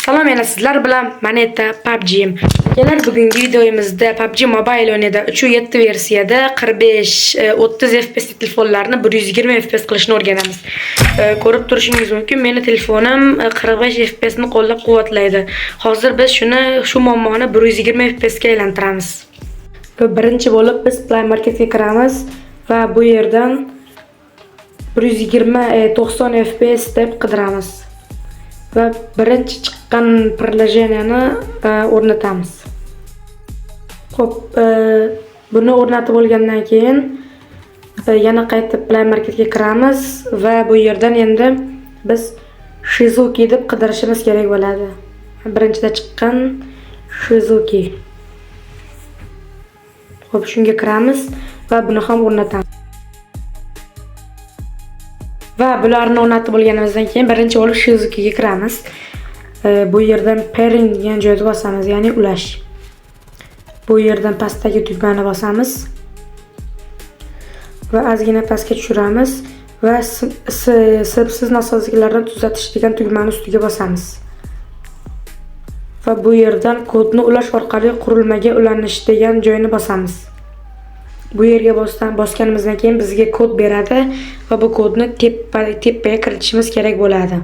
Salom, yana sizlar bilan Maneta PUBG'im. Kelar bugungi videomizda PUBG Mobile o'yinida 3.7 versiyada 45-30 FPS telefonlarni 120 FPS qilishni o'rganamiz. Ko'rib turishingiz mumkin, meni telefonim 45 FPS ni qo'llab-quvvatlaydi. Hozir biz shu muammoni 120 FPS ga aylantiramiz. Birinchi bo'lib biz Play Marketga kiramiz va bu yerdan 120-90 FPS deb qidiramiz. Va birinchi chiqqan приложениeni o'rnatamiz. Xo'p, buni o'rnatib olgandan keyin yana qaytib Play Marketga kiramiz va bu yerdan endi biz Shizuki deb qidirishimiz kerak bo'ladi. Birinchida chiqqan Shizuki. Xo'p, shunga kiramiz va buni ham o'rnatamiz. Va bularni o'rnatib olganimizdan keyin birinchi bo'lib Shizukiga kiramiz. Bu yerdan pairing degan joyga bosamiz, ya'ni ulash. Bu yerdan pastdagi tugmani bosamiz va ozgina pastga tushiramiz va sirsiz nosozliklarni tuzatish degan tugmani ustiga bosamiz. Va bu yerdan kodni ulash orqali qurilmaga ulanish degan joyni bosamiz. Bu yerga bosganimizdan keyin bizga kod beradi va bu kodni tepaga kiritishimiz kerak bo'ladi.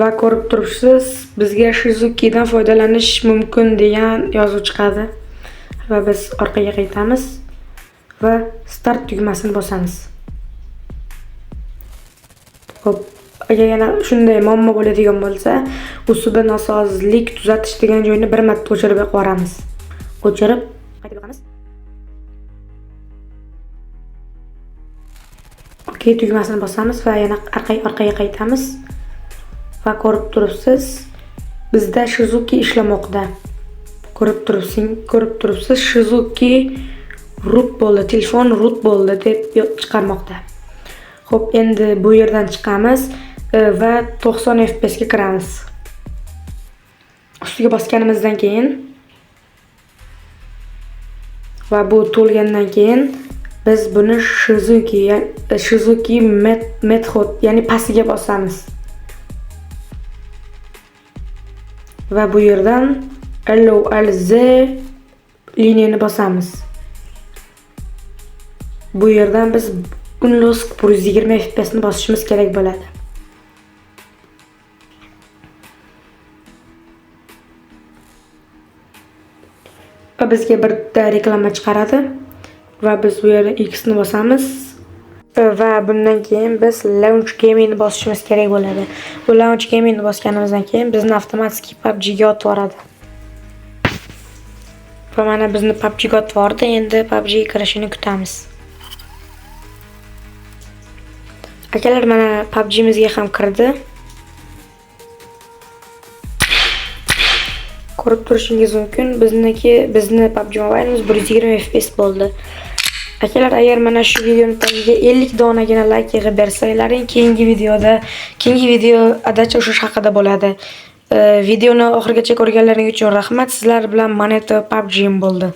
Va ko'rib turibsiz, bizga Shizukidan foydalanish mumkin degan yozuv chiqadi. Va biz orqaga qaytamiz va start tugmasini bosamiz. Xo'p, agar yana shunday muammo bo'ladigan bo'lsa, ustida nosozlik tuzatish degan joyni bir marta o'chirib qo'yamiz. O'chirib qaytib yoqamiz. Okey, tugmasini bosamiz va yana orqaga qaytamiz. Va ko'rib turibsiz, bizda Shizuki ishlamoqda. Ko'rib turibsiz, Shizuki root bo'ldi, telefon root bo'ldi deb chiqarmoqda. Xo'p, endi bu yerdan chiqamiz va 90 FPS ga kiramiz. Ustiga bosganimizdan keyin va bu to'lgandan keyin biz buni Shizuki method, ya'ni pastiga bosamiz. Va bu yerdan LOLZ liniyani bosamiz. Bu yerdan biz unlock 120 FPS ni bosishimiz kerak bo'ladi. Va bizga bir reklama chiqaradi va biz bu yerda X ni bosamiz va bundan keyin biz Launch Gaming ni bosishimiz kerak bo'ladi. Bu Launch Gaming ni bosganimizdan keyin bizni avtomatik PUBG ga otib yuboradi. Va mana bizni PUBG ga otib yubordi. Endi PUBG ga kirishini kutamiz. Akalar, mana PUBG mizga ham kirdi. Ko'rib turishingiz mumkin, bizni PUBG Mobile'imiz 120 FPS bo'ldi. Akalar, agar mana shu videoni tagiga 50 donagina like yig'ib bersanglaring, keyingi videoda adach o'shish haqida bo'ladi. Videoni oxirigacha ko'rganlaring uchun rahmat. Sizlar bilan Maneta PUBG'im bo'ldi.